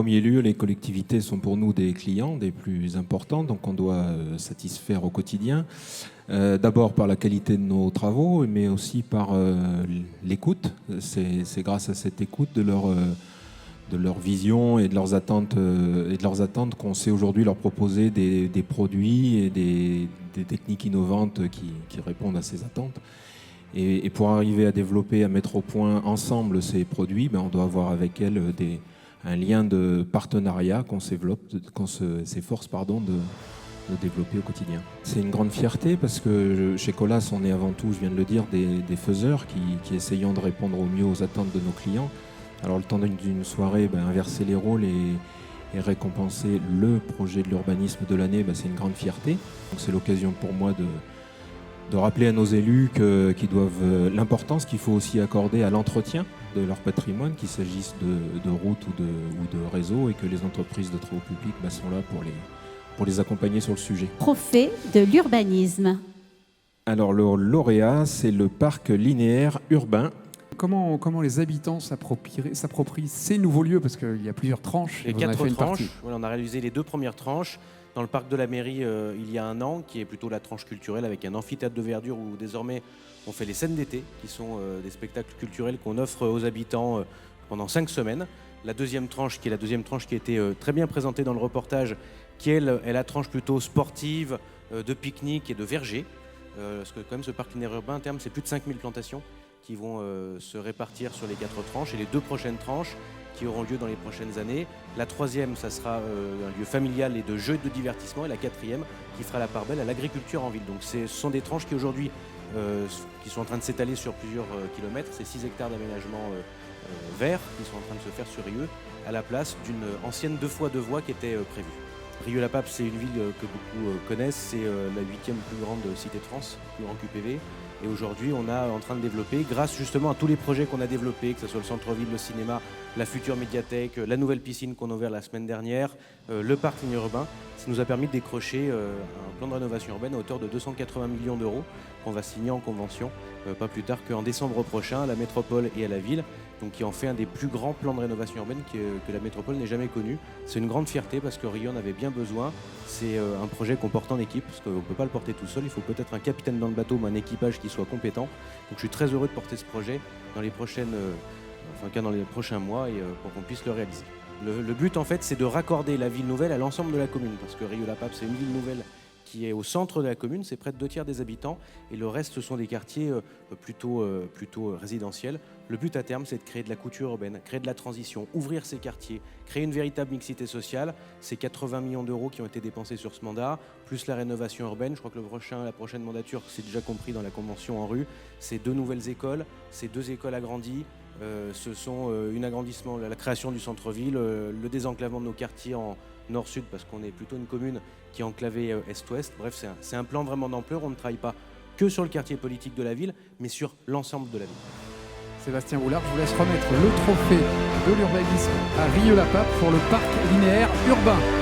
premier lieu, les collectivités sont pour nous des clients des plus importants, donc on doit satisfaire au quotidien. D'abord par la qualité de nos travaux, mais aussi par l'écoute. C'est grâce à cette écoute de leur vision et de leurs attentes, qu'on sait aujourd'hui leur proposer des produits et des techniques innovantes qui répondent à ces attentes. Et pour arriver à développer, à mettre au point ensemble ces produits, on doit avoir avec elles un lien de partenariat qu'on s'efforce de développer au quotidien. C'est une grande fierté parce que chez Colas, on est avant tout, je viens de le dire, des faiseurs qui essayons de répondre au mieux aux attentes de nos clients. Alors le temps d'une soirée, inverser les rôles et récompenser le projet de l'urbanisme de l'année, c'est une grande fierté. Donc c'est l'occasion pour moi de rappeler à nos élus l'importance qu'il faut aussi accorder à l'entretien de leur patrimoine, qu'il s'agisse de routes ou de réseaux, et que les entreprises de travaux publics sont là pour les accompagner sur le sujet. Trophée de l'urbanisme. Alors le lauréat, c'est le parc linéaire urbain. Comment les habitants s'approprient ces nouveaux lieux, parce qu'il y a plusieurs tranches. Les 4 tranches, on a réalisé les 2 premières tranches. Dans le parc de la mairie, il y a un an, qui est plutôt la tranche culturelle avec un amphithéâtre de verdure où désormais on fait les scènes d'été, qui sont des spectacles culturels qu'on offre aux habitants pendant 5 semaines. La deuxième tranche, qui a été très bien présentée dans le reportage, qui est la tranche plutôt sportive, de pique-nique et de verger. Parce que quand même ce parc linéaire urbain, à terme, c'est plus de 5000 plantations qui vont se répartir sur les 4 tranches, et les 2 prochaines tranches qui auront lieu dans les prochaines années. La troisième, ça sera un lieu familial et de jeux de divertissement, et la quatrième qui fera la part belle à l'agriculture en ville. Donc ce sont des tranches qui aujourd'hui qui sont en train de s'étaler sur plusieurs kilomètres. C'est 6 hectares d'aménagement vert qui sont en train de se faire sur Rieux, à la place d'une ancienne 2x2 voies qui était prévue. Rieux-la-Pape, c'est une ville que beaucoup connaissent, c'est la 8e plus grande cité de France, plus grand QPV. Et aujourd'hui, on est en train de développer, grâce justement à tous les projets qu'on a développés, que ce soit le centre-ville, le cinéma, la future médiathèque, la nouvelle piscine qu'on a ouverte la semaine dernière, le parc linéaire urbain, ça nous a permis de décrocher un plan de rénovation urbaine à hauteur de 280 millions d'euros qu'on va signer en convention pas plus tard qu'en décembre prochain à la métropole et à la ville, donc qui en fait un des plus grands plans de rénovation urbaine que la métropole n'ait jamais connu. C'est une grande fierté parce que Rieux en avait bien besoin. C'est un projet qu'on porte en équipe parce qu'on ne peut pas le porter tout seul. Il faut peut-être un capitaine dans le bateau, mais un équipage qui soit compétent. Donc je suis très heureux de porter ce projet dans les prochains mois et pour qu'on puisse le réaliser. Le but en fait, c'est de raccorder la ville nouvelle à l'ensemble de la commune, parce que Rieux-la-Pape, c'est une ville nouvelle qui est au centre de la commune, c'est près de 2/3 des habitants, et le reste, ce sont des quartiers plutôt résidentiels. Le but à terme, c'est de créer de la couture urbaine, créer de la transition, ouvrir ces quartiers, créer une véritable mixité sociale. C'est 80 millions d'euros qui ont été dépensés sur ce mandat, plus la rénovation urbaine. Je crois que la prochaine mandature, c'est déjà compris dans la convention en rue. C'est 2 nouvelles écoles, c'est 2 écoles agrandies. Ce sont un agrandissement, la création du centre-ville, le désenclavement de nos quartiers en nord-sud, parce qu'on est plutôt une commune qui est enclavée est-ouest. Bref, c'est un plan vraiment d'ampleur. On ne travaille pas que sur le quartier politique de la ville, mais sur l'ensemble de la ville. Sébastien Boulard, je vous laisse remettre le trophée de l'urbanisme à Rieux-la-Pape pour le parc linéaire urbain.